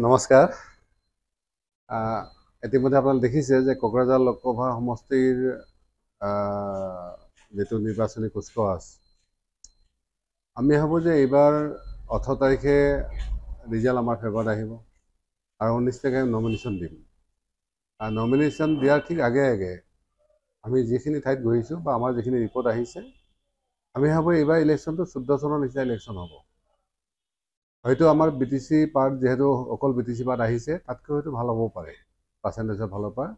নমস্কাৰ। ইতিমধ্যে আপোনালোকে দেখিছে যে কোকৰাঝাৰ লোকসভা সমষ্টিৰ যেটো নিৰ্বাচনী কুচকাৱাজ আমি ভাবোঁ যে এইবাৰ 18 তাৰিখে ৰিজাল্ট আমাৰ ফেভাৰত আহিব আৰু 19 তাৰিখে নমিনেশ্যন দিম। নমিনেশ্যন দিয়াৰ ঠিক আগে আমি যিখিনি ঠাইত গৈছোঁ বা আমাৰ যিখিনি ৰিপৰ্ট আহিছে আমি ভাবোঁ এইবাৰ ইলেকশ্যনটো 14 চনৰ নিচিনা ইলেকশ্যন হ'ব। হয়তো আমাৰ BTC পাৰ্ট যেহেতু অকল BTC পাৰ্ট আহিছে তাতকৈ হয়তো ভাল হ'বও পাৰে পাৰ্চেণ্টেজৰ ফালৰ পৰা।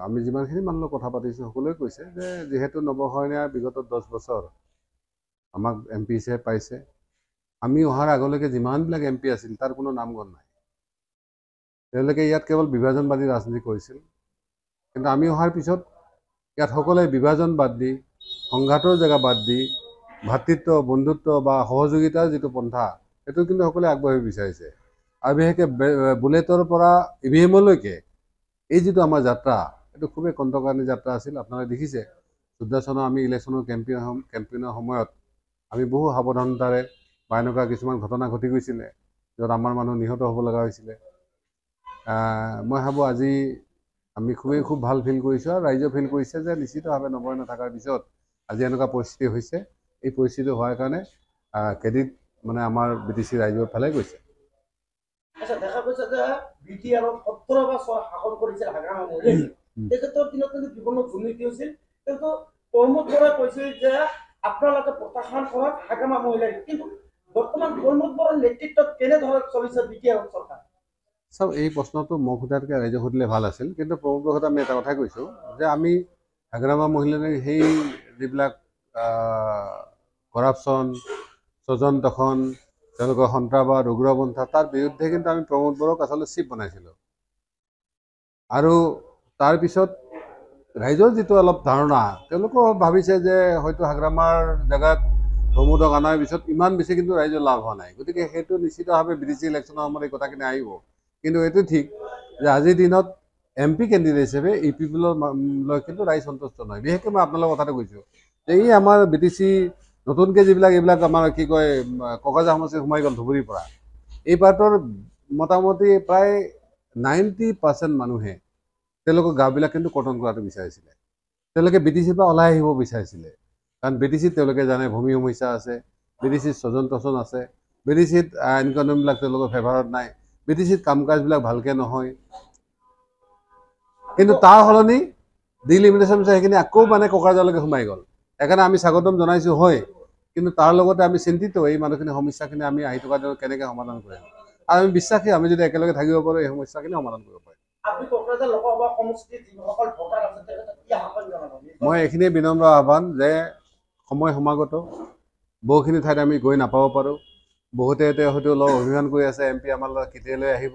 আমি যিমানখিনি মানুহৰ কথা পাতিছোঁ সকলোৱে কৈছে যে যেহেতু নৱশৰণীয়া বিগত 10 বছৰ আমাক MP হিচাপে পাইছে, আমি অহাৰ আগলৈকে যিমানবিলাক MP আছিল তাৰ কোনো নামগন্ধ নাই। তেওঁলোকে ইয়াত কেৱল বিভাজনবাদী ৰাজনীতি কৰিছিল, কিন্তু আমি অহাৰ পিছত ইয়াত সকলোৱে বিভাজন বাদ দি সংঘাতৰ জেগা বাদ দি ভাতৃত্ব বন্ধুত্ব বা সহযোগিতাৰ যিটো পন্থা সেইটো কিন্তু সকলোৱে আগবাঢ়িব বিচাৰিছে। আৰু বিশেষকৈ বুলেটৰ পৰা EVM-লৈকে এই যিটো আমাৰ যাত্ৰা এইটো খুবেই কণ্ঠকানী যাত্ৰা আছিল। আপোনালোকে দেখিছে 14 চনৰ আমি ইলেকশ্যনৰ কেম্পেইনৰ সময়ত আমি বহু সাৱধানতাৰে বা এনেকুৱা কিছুমান ঘটনা ঘটি গৈছিলে য'ত আমাৰ মানুহ নিহত হ'ব লগা হৈছিলে। মই ভাবোঁ আজি আমি খুব ভাল ফিল কৰিছোঁ আৰু ৰাইজেও ফিল কৰিছে যে নিশ্চিতভাৱে নৱৰণীয় থকাৰ পিছত আজি এনেকুৱা পৰিস্থিতি হৈছে। এই পৰিস্থিতি হোৱাৰ কাৰণে ক্ৰেডিট মানে আমাৰ BTC ৰাইজৰ ফালে গৈছে। দেখা গৈছে যে BT আৰু 17 বছৰ শাসন কৰিছিল হাগ্ৰামা মহিলাই। তেখেতৰ দিনত কিন্তু বিভিন্ন দুৰ্নীতি হৈছিল, কিন্তু প্ৰমোদ বৰাই কৈছিল যে আপোনালোকে প্ৰত্যাখ্যান কৰক হাগ্ৰামা মহিলাই। কিন্তু বৰ্তমান প্ৰমোদ বৰাৰ নেতৃত্বত কেনেধৰণে চলিছে BT আৰু চৰকাৰ? চাওক, এই প্ৰশ্নটো মোক সোধাতকৈ ৰাইজক সুধিলে ভাল আছিল, কিন্তু প্ৰমোদ বৰাৰ আমি এটা কথাই কৈছোঁ যে আমি হাগ্ৰামা মহিলাই সেই যিবিলাক কৰাপশ্যন স্বজন দখন তেওঁলোকৰ সন্ত্ৰাসবাদ উগ্ৰপন্থা তাৰ বিৰুদ্ধে কিন্তু আমি প্ৰমোদ বৰাক আচলতে চিফ বনাইছিলোঁ। আৰু তাৰপিছত ৰাইজৰ যিটো অলপ ধাৰণা তেওঁলোকেও ভাবিছে যে হয়তো হাগ্ৰামাৰ জেগাত প্ৰমোদক অনাৰ পিছত ইমান বেছি কিন্তু ৰাইজৰ লাভ হোৱা নাই, গতিকে সেইটো নিশ্চিতভাৱে BTC ইলেকশ্যনৰ সময়ত এই কথাখিনি আহিব। কিন্তু এইটো ঠিক যে আজিৰ দিনত MP কেণ্ডিডেট হিচাপে এই পিপলৰ লৈ কিন্তু ৰাইজ সন্তুষ্ট নহয়। বিশেষকৈ মই আপোনালোকৰ কথাটো কৈছোঁ যে এই আমাৰ BTC নতুনকৈ এইবিলাক আমাৰ কি কয় কোকৰাঝাৰ সমষ্টিত সোমাই গ'ল ধুবুৰীৰ পৰা, এই পাৰ্টৰ মোটামুটি প্ৰায় 90% মানুহে তেওঁলোকৰ গাঁওবিলাক কিন্তু কৰ্তন কৰাটো বিচাৰিছিলে। তেওঁলোকে BTCৰ পৰা ওলাই আহিব বিচাৰিছিলে, কাৰণ BTCত তেওঁলোকে জানে ভূমি সমস্যা আছে, BTCত স্বজন তচন আছে, BTCত আইন কানুনবিলাক তেওঁলোকৰ ফেভাৰত নাই, BTCত কাম কাজবিলাক ভালকৈ নহয়। কিন্তু তাৰ সলনি ডিলিমিটেশ্যন সেইখিনি আকৌ মানে কোকৰাঝাৰলৈকে সোমাই গ'ল। সেইকাৰণে আমি স্বাগতম জনাইছোঁ হয়, কিন্তু তাৰ লগতে আমি চিন্তিত এই মানুহখিনি সমস্যাখিনি আমি আহি থকা দিনত কেনেকৈ সমাধান কৰিম। আৰু আমি বিশ্বাসী আমি যদি একেলগে থাকিব পাৰোঁ এই সমস্যাখিনি সমাধান কৰিব পাৰিম। মই এইখিনিয়ে বিনম্ৰ আহ্বান যে সময় সমাগত, বহুখিনি ঠাইত আমি গৈ নাপাব পাৰোঁ। বহুতে এতিয়া হয়তো অলপ অভিমান কৰি আছে MP আমাৰ লগত কেতিয়ালৈ আহিব।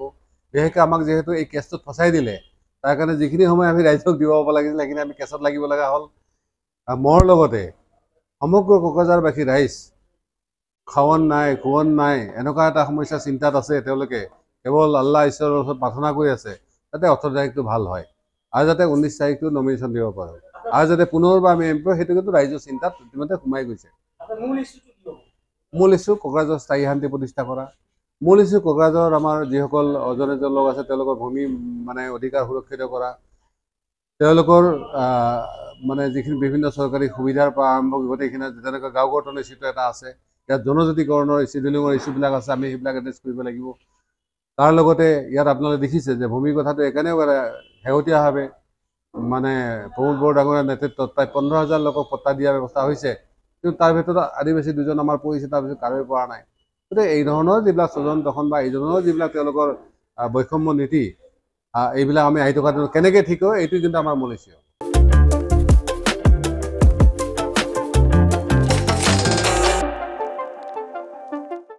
বিশেষকৈ আমাক যিহেতু এই কেছটোত ফচাই দিলে তাৰ কাৰণে যিখিনি সময় আমি ৰাইজক দিব লাগিছিল সেইখিনি আমি কেছত লাগিব লগা হ'ল। মোৰ লগতে সমগ্ৰ কোকৰাঝাৰবাসী ৰাইজ খাৱন নাই খোৱন নাই এনেকুৱা এটা সমস্যা চিন্তাত আছে। তেওঁলোকে কেৱল আল্লাহ ঈশ্বৰৰ ওচৰত প্ৰাৰ্থনা কৰি আছে যাতে 18 তাৰিখটো ভাল হয় আৰু যাতে 19 তাৰিখটো নমিনেশ্যন দিব পাৰোঁ আৰু যাতে পুনৰবাৰ আমি MP সেইটো কিন্তু ৰাইজৰ চিন্তাত ইতিমধ্যে সোমাই গৈছে। মূল ইছ্যু কোকৰাঝাৰ স্থায়ী শান্তি প্ৰতিষ্ঠা কৰা, মূল ইছ্যু কোকৰাঝাৰৰ আমাৰ যিসকল অজনিত লোক আছে তেওঁলোকৰ ভূমি মানে অধিকাৰ সুৰক্ষিত কৰা, তেওঁলোকৰ মানে যিখিনি বিভিন্ন চৰকাৰী সুবিধাৰ পৰা আৰম্ভ কৰি গোটেইখিনি যেনেকৈ গাঁও গঠনৰ ইছ্যুটো এটা আছে, ইয়াত জনজাতিকৰণৰ চিডিউলিঙৰ ইছ্যুবিলাক আছে, আমি সেইবিলাক এড্ৰেছ কৰিব লাগিব। তাৰ লগতে ইয়াত আপোনালোকে দেখিছে যে ভূমিৰ কথাটো এইকাৰণেও শেহতীয়াভাৱে মানে প্ৰমোদ বৰা ডাঙৰীয়াৰ নেতৃত্বত প্ৰায় 15,000 লোকক পট্টা দিয়াৰ ব্যৱস্থা হৈছে, কিন্তু তাৰ ভিতৰত আদিবাসী 2জন আমাৰ পৰিছে, তাৰপিছত কাৰোৱে পৰা নাই। গতিকে এই ধৰণৰ যিবিলাক স্বজন দখন বা এই ধৰণৰ যিবিলাক তেওঁলোকৰ বৈষম্য নীতি এইবিলাক আমি আহি থকা কেনেকৈ ঠিক হয় এইটো কিন্তু আমাৰ মূল ইছ্যু।